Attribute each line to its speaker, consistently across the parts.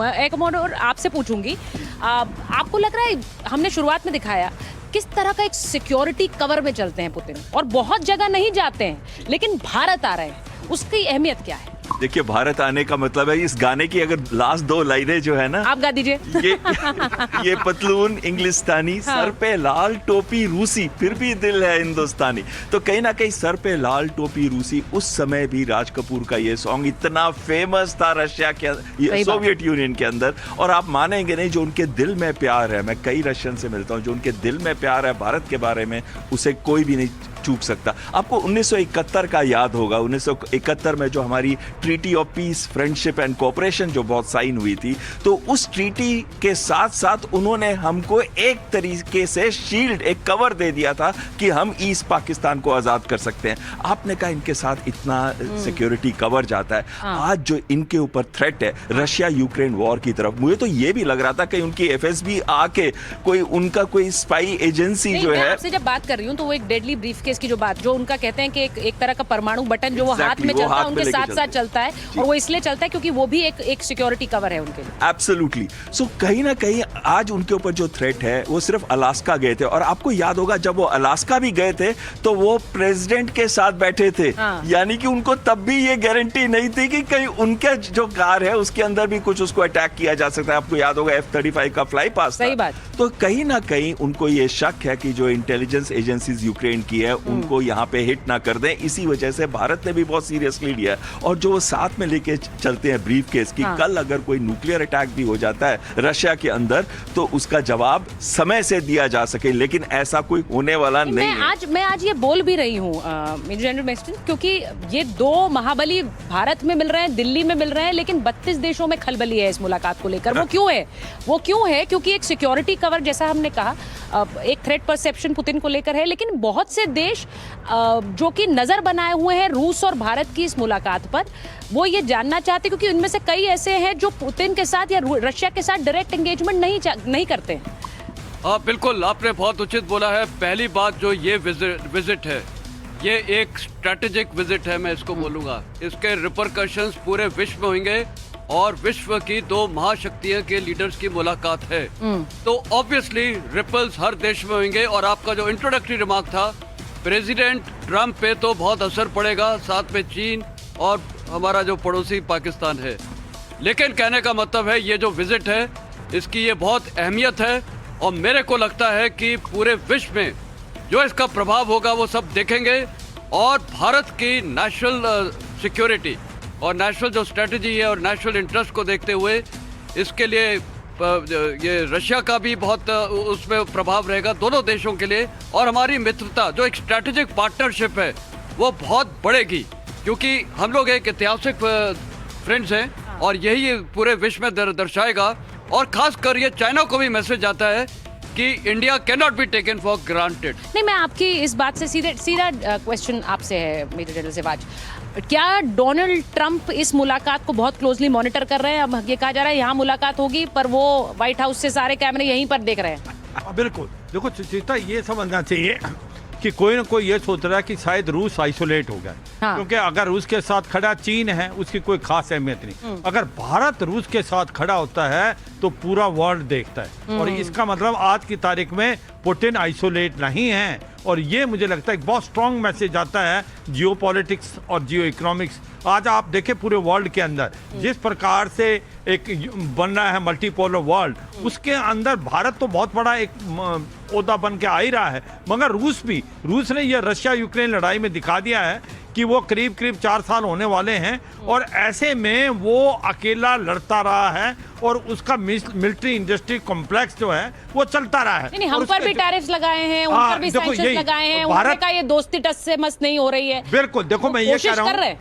Speaker 1: एकमोडोर आपसे पूछूंगी, आपको लग रहा है हमने शुरुआत में दिखाया किस तरह का एक सिक्योरिटी कवर में चलते हैं पुतिन और बहुत जगह नहीं जाते हैं लेकिन भारत आ रहे हैं, उसकी अहमियत क्या है?
Speaker 2: देखिए, भारत आने का मतलब है, इस गाने की अगर लास्ट दो लाइनें जो है ना,
Speaker 1: आप गा दीजिए।
Speaker 2: ये पतलून इंग्लिस्तानी,
Speaker 1: हाँ।
Speaker 2: सर पे लाल टोपी रूसी, फिर भी दिल है हिंदुस्तानी। तो कहीं ना कहीं सर पे लाल टोपी रूसी, उस समय भी राज कपूर का ये सॉन्ग इतना फेमस था रशिया के, सोवियत यूनियन के अंदर। और आप मानेंगे नहीं, जो उनके दिल में प्यार है, मैं कई रशियन से मिलता हूँ, जो उनके दिल में प्यार है भारत के बारे में, उसे कोई भी नहीं चूक सकता। आपको 1971 का याद होगा, 1971 में जो हमारी treaty of peace, friendship and cooperation जो बहुत साइन हुई थी, तो उस ट्रीटी के साथ साथ उन्होंने हमको एक तरीके से शील्ड, एक कवर दे दिया था कि हम ईस्ट पाकिस्तान को आजाद कर सकते हैं। आपने कहा इनके साथ इतना सिक्योरिटी कवर जाता है। आज जो इनके ऊपर थ्रेट है रशिया यूक्रेन वॉर की तरफ, मुझे तो ये भी लग रहा था कि उनकी एफएसबी आके कोई उनका कोई स्पाई एजेंसी जो है,
Speaker 1: आपसे जब बात कर रही हूँ तो वो एक डेडली ब्रीफकेस की जो बात, जो उनका कहते हैं कि एक तरह का परमाणु बटन जो वो हाथ में चलता है, उनके साथ साथ चलता है, और वो इसलिए चलता है क्योंकि वो भी एक सिक्योरिटी कवर है उनके लिए।
Speaker 2: एब्सोल्युटली। सो कहीं ना कहीं आज उनके ऊपर जो थ्रेट है, वो सिर्फ अलास्का गए थे, और आपको याद होगा जब वो अलास्का भी गए थे तो वो प्रेसिडेंट के साथ बैठे थे। यानी कि उनको तब भी ये गारंटी नहीं थी कि कहीं उनके जो कार है उसके अंदर भी कुछ उसको अटैक किया जा सकता है। आपको याद होगा F-35 का फ्लाई पास था।
Speaker 1: सही बात।
Speaker 2: तो कहीं ना कहीं उनको ये शक है कि जो इंटेलिजेंस एजेंसीज यूक्रेन की है उनको यहाँ पे हिट ना कर दें, इसी वजह से भारत ने भी बहुत सीरियसली लिया है। और जो वो साथ में लेके चलते हैं ब्रीफकेस की, कल अगर कोई न्यूक्लियर अटैक भी हो जाता है रशिया के अंदर तो उसका जवाब समय से दिया जा सके, लेकिन ऐसा कोई होने वाला नहीं है।
Speaker 1: मैं आज ये बोल भी रही हूँ मेजर जनरल मेस्टन, क्योंकि ये दो महाबली भारत में मिल रहे हैं, दिल्ली में मिल रहे हैं, लेकिन 32 देशों में खलबली है इस मुलाकात को लेकर। वो क्यों है? क्योंकि एक सिक्योरिटी कवर, जैसा हमने कहा, एक थ्रेट परसेप्शन पुतिन को लेकर है, लेकिन बहुत से देश जो कि नजर बनाए हुए हैं रूस और भारत की इस मुलाकात पर, वो ये जानना चाहते, क्योंकि उनमें से कई ऐसे हैं जो पुतिन के साथ या रशिया के साथ डायरेक्ट एंगेजमेंट नहीं करते हैं।
Speaker 3: हाँ बिल्कुल, आपने बहुत उचित बोला है। पहली बात जो ये विजिट है, ये एक स्ट्रेटेजिक विजिट है, मैं इसको बोलूँगा। इसके रिपरकशंस पूरे विश्व में होंगे और विश्व की दो महाशक्तियों के लीडर्स की मुलाकात है, तो ऑब्वियसली रिपल्स हर देश में होंगे। और आपका जो इंट्रोडक्टरी रिमार्क था, प्रेसिडेंट ट्रम्प पे तो बहुत असर पड़ेगा, साथ में चीन और हमारा जो पड़ोसी पाकिस्तान है। लेकिन कहने का मतलब है ये जो विजिट है इसकी ये बहुत अहमियत है, और मेरे को लगता है कि पूरे विश्व में जो इसका प्रभाव होगा वो सब देखेंगे। और भारत की नेशनल सिक्योरिटी और नेशनल जो स्ट्रेटजी है और नेशनल इंटरेस्ट को देखते हुए इसके लिए ये रशिया का भी बहुत उसमें प्रभाव रहेगा दोनों देशों के लिए। और हमारी मित्रता, जो एक स्ट्रेटेजिक पार्टनरशिप है, वो बहुत बढ़ेगी, क्योंकि हम लोग एक ऐतिहासिक फ्रेंड्स हैं और यही पूरे विश्व में दर्शाएगा। और खासकर ये चाइना को भी मैसेज आता है कि India can not be taken for granted.
Speaker 1: नहीं, मैं आपकी इस बात से सीधा क्वेश्चन आपसे है मेजर जनरल सिवाज, क्या डोनाल्ड ट्रंप इस मुलाकात को बहुत क्लोजली मॉनिटर कर रहे हैं? अब ये कहा जा रहा है यहाँ मुलाकात होगी, पर वो व्हाइट हाउस से सारे कैमरे यहीं पर देख रहे हैं।
Speaker 4: बिल्कुल। देखो सुचिता, ये समझना चाहिए कि कोई ना कोई ये सोच रहा है कि शायद रूस आइसोलेट हो गया। क्योंकि अगर रूस के साथ खड़ा चीन है, उसकी कोई खास अहमियत नहीं। अगर भारत रूस के साथ खड़ा होता है तो पूरा वर्ल्ड देखता है, और इसका मतलब आज की तारीख में पुतिन आइसोलेट नहीं है। और ये मुझे लगता है एक बहुत स्ट्रॉन्ग मैसेज आता है जियोपॉलिटिक्स और जियो इकोनॉमिक्स। आज आप देखें पूरे वर्ल्ड के अंदर जिस प्रकार से एक बन रहा है मल्टीपोलर वर्ल्ड, उसके अंदर भारत तो बहुत बड़ा एक ओहदा बन के आ ही रहा है, मगर रूस ने यह रशिया यूक्रेन लड़ाई में दिखा दिया है कि वो करीब 4 साल होने वाले हैं, और ऐसे में वो अकेला लड़ता रहा है और उसका मिलिट्री इंडस्ट्री कॉम्प्लेक्स जो है वो चलता रहा है।
Speaker 1: नहीं, हम पर भी टैरिफ्स लगाए हैं, उन पर भी सैंक्शंस लगाए हैं, उन्होंने कहा ये दोस्ती टस से मस नहीं हो रही है।
Speaker 4: बिल्कुल। देखो, मैं ये कह रहा हूँ,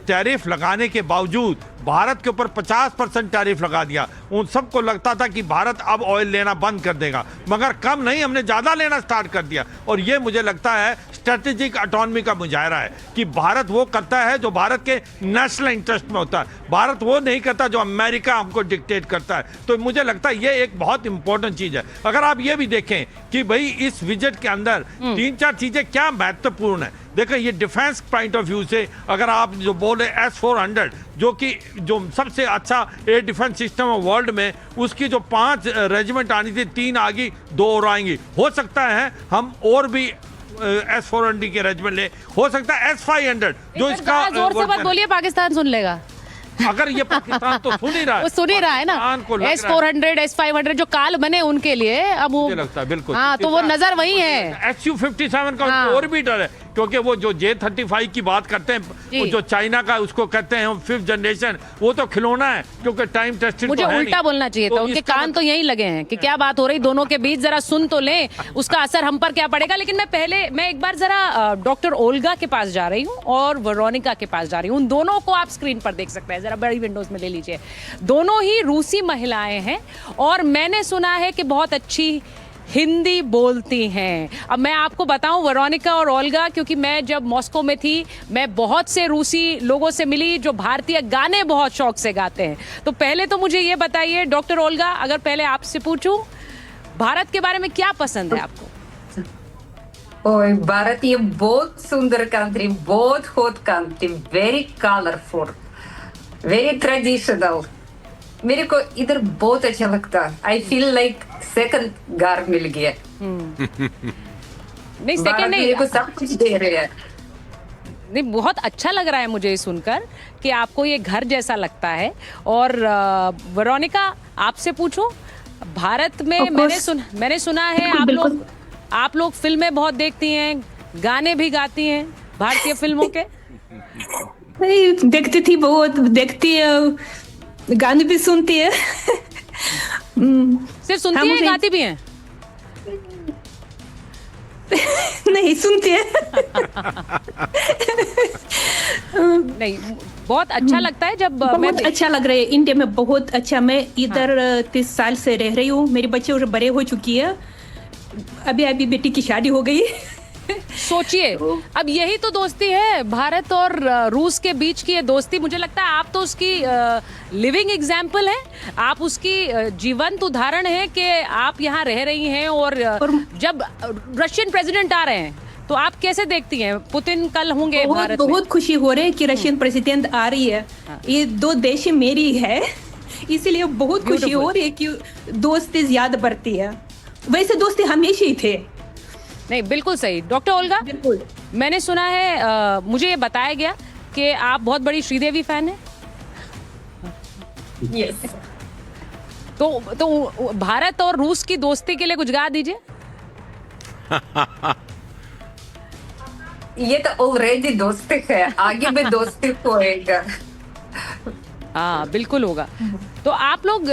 Speaker 4: टैरिफ लगाने के बावजूद भारत के ऊपर 50% टैरिफ लगा दिया। उन सबको लगता था कि भारत अब ऑयल लेना बंद कर देगा, मगर कम नहीं, हमने ज्यादा लेना स्टार्ट कर दिया। और ये मुझे लगता है स्ट्रेटेजिक ऑटोनॉमी का मुजाहरा है कि भारत वो करता है जो भारत के नेशनल इंटरेस्ट में होता है, भारत वो नहीं करता जो अमेरिका हमको डिक्टेट करता है। तो मुझे लगता है ये एक बहुत इंपॉर्टेंट चीज है। अगर आप ये भी देखें कि भाई इस विजिट के अंदर 3-4 चीजें क्या महत्वपूर्ण है। देखो, ये डिफेंस पॉइंट ऑफ व्यू से अगर आप जो बोले S-400 जो कि जो सबसे अच्छा एयर डिफेंस सिस्टम है वर्ल्ड में, उसकी जो 5 रेजिमेंट आनी थी, 3 आ गई, 2 और आएंगी। हो सकता है हम और भी S-400 के रेजिमेंट ले, हो सकता है S-500 जो इसका
Speaker 1: जोर से मत बोलिए, पाकिस्तान सुन लेगा।
Speaker 4: अगर ये पाकिस्तान तो सुन ही रहा है,
Speaker 1: वो सुन ही रहा है ना। S-400 S-500 जो काल बने उनके लिए, अब वो
Speaker 4: मुझे लगता है बिल्कुल,
Speaker 1: हाँ, तो वो नजर वही है।
Speaker 4: Su-57 का
Speaker 1: हाँ।
Speaker 4: और भी डर है, क्योंकि वो जो J-35 की बात करते हैं, वो जो चाइना का उसको कहते हैं 5th जनरेशन, वो तो खिलौना है, क्योंकि टाइम टेस्टेड
Speaker 1: मुझे
Speaker 4: तो है
Speaker 1: उल्टा
Speaker 4: नहीं।
Speaker 1: बोलना चाहिए था, उनके कान तो यहीं लगे हैं कि क्या बात हो रही दोनों के बीच, जरा सुन तो लें, उसका असर हम पर क्या पड़ेगा। लेकिन मैं एक बार जरा डॉक्टर ओल्गा के पास जा रही हूँ और वेरोनिका के पास जा रही हूँ। उन दोनों को आप स्क्रीन पर देख सकते हैं, जरा बड़ी विंडोज में ले लीजिए। दोनों ही रूसी महिलाएं हैं और मैंने सुना है कि बहुत अच्छी हिंदी बोलती हैं। अब मैं आपको बताऊं, वेरोनिका और ओल्गा, क्योंकि मैं जब मॉस्को में थी, मैं बहुत से रूसी लोगों से मिली जो भारतीय गाने बहुत शौक से गाते हैं। तो पहले तो मुझे ये बताइए डॉक्टर ओल्गा, अगर पहले आपसे पूछूं, भारत के बारे में क्या पसंद है आपको?
Speaker 5: ओए, भारत ये बहुत सुंदर कंट्री, बहुत hot country, very colourful, very traditional. मेरे को इधर बहुत अच्छा लगता है। आई फील लाइक सेकंड घर मिल गया।
Speaker 1: नहीं, सेकंड नहीं,
Speaker 5: मेरे को सब कुछ दे रहे हैं।
Speaker 1: नहीं, बहुत अच्छा लग रहा है मुझे ये सुनकर कि आपको ये घर जैसा लगता है। और वेरोनिका, आपसे पूछूं, भारत में मैंने सुना है आप लोग फिल्में बहुत देखती हैं, गाने भी गाती हैं भारतीय फिल्मों के।
Speaker 6: देखती थी, बहुत देखती है, गाने भी सुनती है।
Speaker 1: सिर्फ सुनती है, गाती भी हैं?
Speaker 6: नहीं, सुनती है।
Speaker 1: नहीं, बहुत अच्छा लगता है जब
Speaker 6: बहुत अच्छा लग रहा है इंडिया में, बहुत अच्छा। मैं इधर 30 साल से रह रही हूँ, मेरे बच्चे और बड़े हो चुकी है, अभी बेटी की शादी हो गई।
Speaker 1: सोचिए, अब यही तो दोस्ती है, भारत और रूस के बीच की ये दोस्ती। मुझे लगता है आप तो उसकी लिविंग एग्जाम्पल है, आप उसकी जीवंत उदाहरण है कि आप यहाँ रह रही हैं। और जब रशियन प्रेसिडेंट आ रहे हैं तो आप कैसे देखती हैं? पुतिन कल होंगे भारत में।
Speaker 6: बहुत खुशी हो रही है कि रशियन प्रेसिडेंट आ रही है। ये 2 देश मेरी है, इसीलिए बहुत खुशी हो रही है कि दोस्ती ज्यादा बढ़ती है। वैसे दोस्ती हमेशा ही थे।
Speaker 1: नहीं, बिल्कुल सही। डॉक्टर ओल्गा,
Speaker 6: बिल्कुल।
Speaker 1: मैंने सुना है, मुझे ये बताया गया कि आप बहुत बड़ी श्रीदेवी फैन हैं।
Speaker 5: Yes.
Speaker 1: तो भारत और रूस की दोस्ती के लिए कुछ गा दीजिए।
Speaker 5: ये तो ऑलरेडी दोस्ती है, आगे भी दोस्ती होएगा।
Speaker 1: हाँ, बिल्कुल होगा। तो आप लोग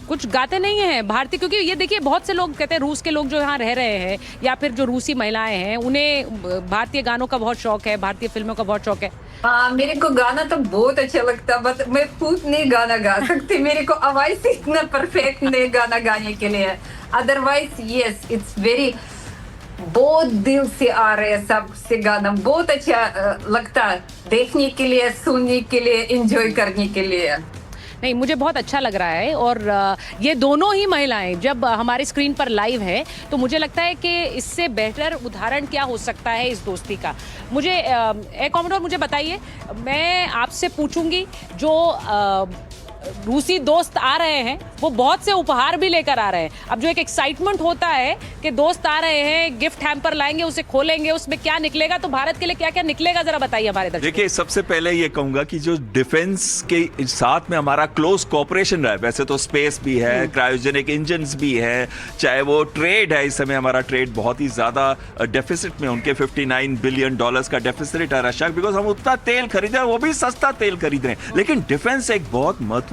Speaker 1: कुछ गाते नहीं हैं भारतीय? क्योंकि ये देखिए, बहुत से लोग कहते हैं, रूस के लोग जो यहाँ रह रहे हैं या फिर जो रूसी महिलाएं हैं, उन्हें भारतीय गानों का बहुत शौक है, भारतीय फिल्मों का बहुत शौक है।
Speaker 5: हाँ, मेरे को गाना तो बहुत अच्छा लगता है, बट मैं खुद नहीं गाना गा सकती। मेरे को आवाज इतना परफेक्ट नहीं गाना गाने के लिए। अदरवाइज यस, इट्स वेरी, बहुत दिल से आ रहे हैं सबसे गाना, बहुत अच्छा लगता है देखने के लिए, सुनने के लिए, एंजॉय करने के लिए।
Speaker 1: नहीं, मुझे बहुत अच्छा लग रहा है। और ये दोनों ही महिलाएं जब हमारी स्क्रीन पर लाइव है तो मुझे लगता है कि इससे बेहतर उदाहरण क्या हो सकता है इस दोस्ती का। मुझे कॉमोडोर, मुझे बताइए, मैं आपसे पूछूंगी, जो रूसी दोस्त आ रहे हैं वो बहुत से उपहार भी लेकर आ रहे हैं। अब जो एक एक्साइटमेंट होता है कि दोस्त आ रहे हैं, गिफ्ट हैम्पर लाएंगे, उसे खोलेंगे, उसमें क्या निकलेगा, तो भारत के लिए क्या क्या निकलेगा, जरा बताइए हमारे दर्शकों।
Speaker 2: देखिए, सबसे पहले ये कहूंगा कि जो डिफेंस के साथ में हमारा क्लोज कोऑपरेशन रहा है, वैसे तो स्पेस भी है, क्रायोजेनिक इंजन्स भी है, चाहे वो ट्रेड है, इस समय हमारा ट्रेड बहुत ही ज्यादा डेफिसिट में, उनके $59 बिलियन का डेफिसिट है रशिया, बिकॉज हम उतना तेल खरीद रहे हैं, वो भी सस्ता तेल खरीद रहे हैं। लेकिन डिफेंस एक बहुत महत्वपूर्ण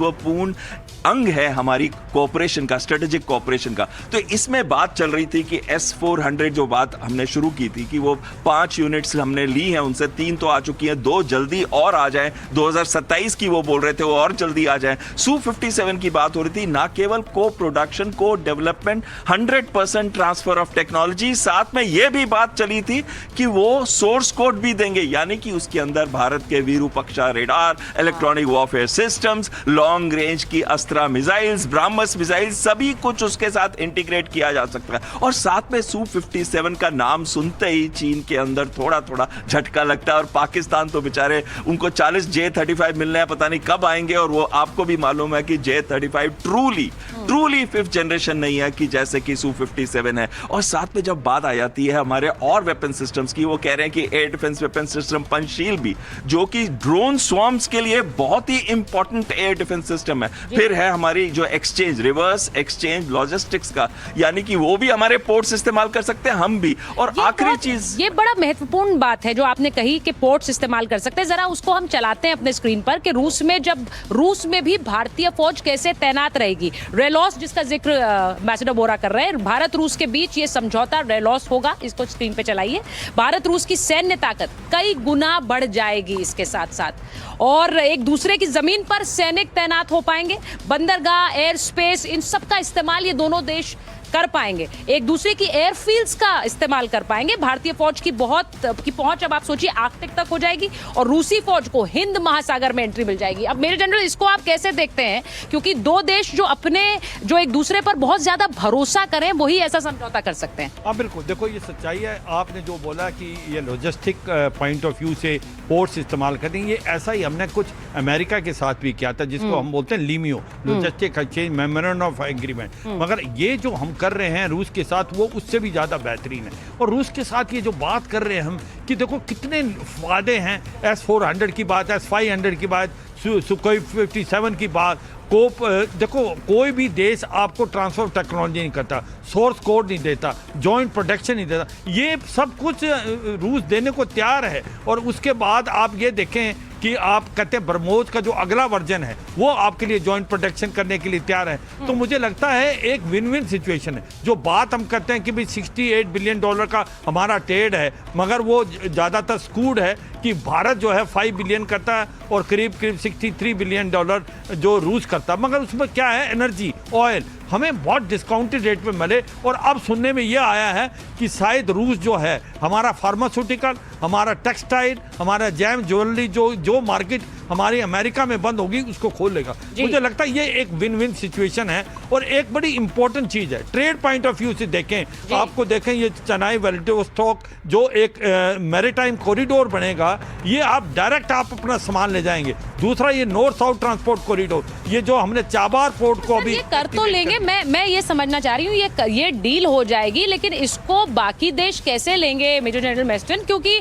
Speaker 2: अंग है हमारी कोऑपरेशन का, स्ट्रेटेजिक कोऑपरेशन का। तो इसमें बात चल रही थी कि S-400 जो बात हमने शुरू की थी कि वो 5 यूनिट्स हमने ली हैं, उनसे 3 तो आ चुकी हैं, 2 जल्दी और आ जाएं, 2027 की वो बोल रहे थे, वो और जल्दी आ जाएं। Su-57 की बात हो रही थी, ना केवल को प्रोडक्शन, को डेवलपमेंट, 100% ट्रांसफर ऑफ टेक्नोलॉजी, साथ में ये भी बात चली थी कि वो सोर्स कोड भी देंगे, यानी कि उसके अंदर भारत के Virupaksha radar, electronic warfare systems, long range की अस्त्र अस्त्रा मिसाइल्स, ब्राह्मस मिसाइल्स, सभी कुछ उसके साथ इंटीग्रेट किया जा सकता है। और साथ में Su-57 का नाम सुनते ही चीन के अंदर थोड़ा थोड़ा झटका लगता है। और पाकिस्तान तो बेचारे, उनको 40 J-35 मिलने हैं, पता नहीं कब आएंगे। और वो आपको भी मालूम है कि J-35 ट्रूली 5th जनरेशन नहीं है कि जैसे कि Su-57 है। और साथ में जब बात आ जाती है हमारे और वेपन सिस्टम्स की, वो कह रहे हैं कि air defence weapon system Panchsheel भी, जो कि ड्रोन स्वॉर्म्स के लिए बहुत ही इंपॉर्टेंट एयर डिफेंस सिस्टम है। फिर है हमारी जो एक्सचेंज, रिवर्स एक्सचेंज लॉजिस्टिक्स का, यानी कि वो भी हमारे पोर्ट्स इस्तेमाल कर सकते हैं, हम भी। और आखिरी चीज,
Speaker 1: ये बड़ा महत्वपूर्ण बात है जो आपने कही कि पोर्ट्स इस्तेमाल कर सकते हैं। जरा उसको हम चलाते हैं अपने स्क्रीन पर कि रूस में भी भारतीय फौज कैसे तैनात रहेगी। रेलॉस, जिसका जिक्र एम्बेसडर बोरा कर रहे हैं, भारत रूस के बीच ये समझौता रेलॉस होगा। इसको स्क्रीन पे चलाइए। भारत रूस की सैन्य ताकत कई गुना बढ़ जाएगी इसके साथ साथ, और एक दूसरे की जमीन पर सैनिक तैनात हो पाएंगे। बंदरगाह, एयर स्पेस, इन सब का इस्तेमाल ये दोनों देश कर पाएंगे। एक दूसरे की एयरफील्ड्स का इस्तेमाल कर पाएंगे। भारतीय फौज की पहुंच अब आप सोचिए आर्कटिक तक हो जाएगी, और रूसी फौज को हिंद महासागर में एंट्री मिल जाएगी। अब मेरे जनरल, इसको आप कैसे देखते हैं? क्योंकि दो देश जो एक दूसरे पर बहुत ज्यादा भरोसा करें, वही ऐसा समझौता कर सकते हैं।
Speaker 4: हाँ बिल्कुल, देखो ये सच्चाई है। आपने जो बोला कि ये लॉजिस्टिक पॉइंट ऑफ व्यू से पोर्ट्स इस्तेमाल करें, ये ऐसा ही हमने कुछ अमेरिका के साथ भी किया था, जिसको हम बोलते हैं LEMOA, logistic exchange memorandum of agreement. मगर ये जो हम कर रहे हैं रूस के साथ, वो उससे भी ज़्यादा बेहतरीन है। और रूस के साथ ये जो बात कर रहे हैं हम, कि देखो कितने फायदे हैं। S-400 की बात, S-500 की बात, सुखोई 57 की बात, देखो कोई भी देश आपको ट्रांसफर टेक्नोलॉजी नहीं करता, सोर्स कोड नहीं देता, जॉइंट प्रोटेक्शन नहीं देता। ये सब कुछ रूस देने को तैयार है। और उसके बाद आप ये देखें कि आप कहते हैं ब्रह्मोस का जो अगला वर्जन है, वो आपके लिए जॉइंट प्रोटेक्शन करने के लिए तैयार है। तो मुझे लगता है एक विन विन सिचुएशन है। जो बात हम करते हैं कि भाई $68 बिलियन का हमारा ट्रेड है, मगर वो ज़्यादातर स्कूड है कि भारत जो है 5 बिलियन करता है और करीब $63 बिलियन जो रूस करता है। मगर उसमें क्या है, एनर्जी, ऑयल हमें बहुत डिस्काउंटेड रेट पे मिले। और अब सुनने में ये आया है कि शायद रूस जो है हमारा फार्मास्यूटिकल, हमारा टेक्सटाइल, हमारा जैम ज्वेलरी, जो मार्केट हमारी अमेरिका में बंद होगी, उसको खोल लेगा। मुझे लगता है ये एक विन विन सिचुएशन है। और एक बड़ी इंपॉर्टेंट चीज़ है, ट्रेड पॉइंट ऑफ व्यू से देखें, आपको देखें ये चेन्नई व्लादिवोस्तोक जो एक मैरीटाइम कॉरिडोर बनेगा, ये आप डायरेक्ट आप अपना सामान ले जाएंगे। दूसरा ये नॉर्थ साउथ ट्रांसपोर्ट कॉरिडोर, ये जो हमने चाबार पोर्ट को अभी
Speaker 1: कर तो लेंगे। मैं ये समझना चाह रही हूँ, ये डील हो जाएगी, लेकिन इसको बाकी देश कैसे लेंगे मेजर जनरल मेस्टन? क्योंकि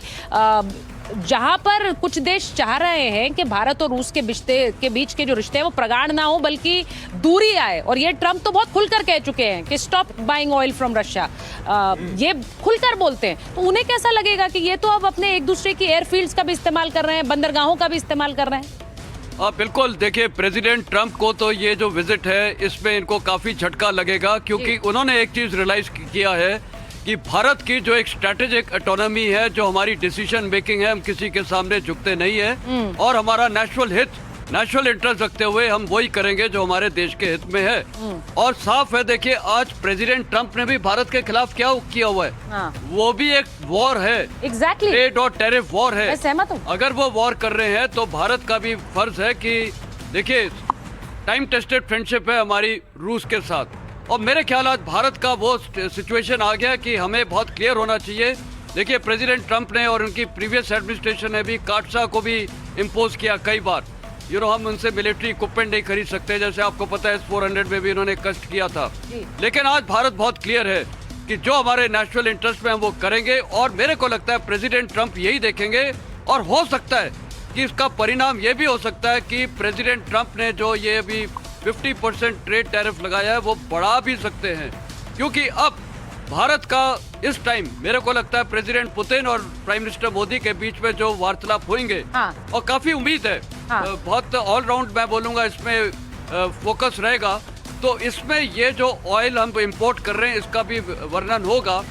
Speaker 1: जहां पर कुछ देश चाह रहे हैं कि भारत और रूस के बीच के जो रिश्ते हैं वो प्रगाढ़ ना हो, बल्कि दूरी आए। और ये ट्रम्प तो बहुत खुलकर कह चुके हैं कि stop buying oil from Russia, ये खुलकर बोलते हैं। तो उन्हें कैसा लगेगा कि ये तो अब अपने एक दूसरे की एयरफील्ड्स का भी इस्तेमाल कर रहे हैं, बंदरगाहों का भी इस्तेमाल कर रहे हैं?
Speaker 3: बिल्कुल, देखिए प्रेसिडेंट ट्रंप को तो ये जो विजिट है, इसमें इनको काफ़ी झटका लगेगा, क्योंकि उन्होंने एक चीज़ रियलाइज किया है कि भारत की जो एक स्ट्रेटेजिक ऑटोनॉमी है, जो हमारी डिसीजन मेकिंग है, हम किसी के सामने झुकते नहीं है, और हमारा नेशनल इंटरेस्ट रखते हुए हम वही करेंगे जो हमारे देश के हित में है। और साफ है, देखिए आज प्रेसिडेंट ट्रंप ने भी भारत के खिलाफ क्या किया हुआ है, वो भी एक वॉर है,
Speaker 1: एग्जैक्टली
Speaker 3: ट्रेड और टैरिफ वॉर है।
Speaker 1: मैं सहमत हूं।
Speaker 3: अगर वो वॉर कर रहे हैं तो भारत का भी फर्ज है कि देखिए टाइम टेस्टेड फ्रेंडशिप है हमारी रूस के साथ। और मेरे ख्याल आज भारत का वो सिचुएशन आ गया कि हमें बहुत क्लियर होना चाहिए। देखिए प्रेसिडेंट ट्रंप ने और उनकी प्रीवियस एडमिनिस्ट्रेशन ने भी काटसा को भी इम्पोज किया कई बार। हम उनसे मिलिट्री इक्विपमेंट नहीं खरीद सकते, जैसे आपको पता है S-400 में भी इन्होंने कष्ट किया था। लेकिन आज भारत बहुत क्लियर है कि जो हमारे नेशनल इंटरेस्ट में हम वो करेंगे। और मेरे को लगता है प्रेसिडेंट ट्रंप यही देखेंगे, और हो सकता है कि इसका परिणाम ये भी हो सकता है कि प्रेसिडेंट ट्रंप ने जो ये अभी 50% ट्रेड टैरिफ लगाया है, वो बढ़ा भी सकते हैं। क्योंकि अब भारत का इस टाइम मेरे को लगता है प्रेसिडेंट पुतिन और प्राइम मिनिस्टर मोदी के बीच में जो वार्तालाप होंगे, और काफी उम्मीद है, बहुत ऑलराउंड मैं बोलूंगा इसमें फोकस रहेगा। तो इसमें ये जो ऑयल हम इंपोर्ट कर रहे हैं, इसका भी वर्णन होगा।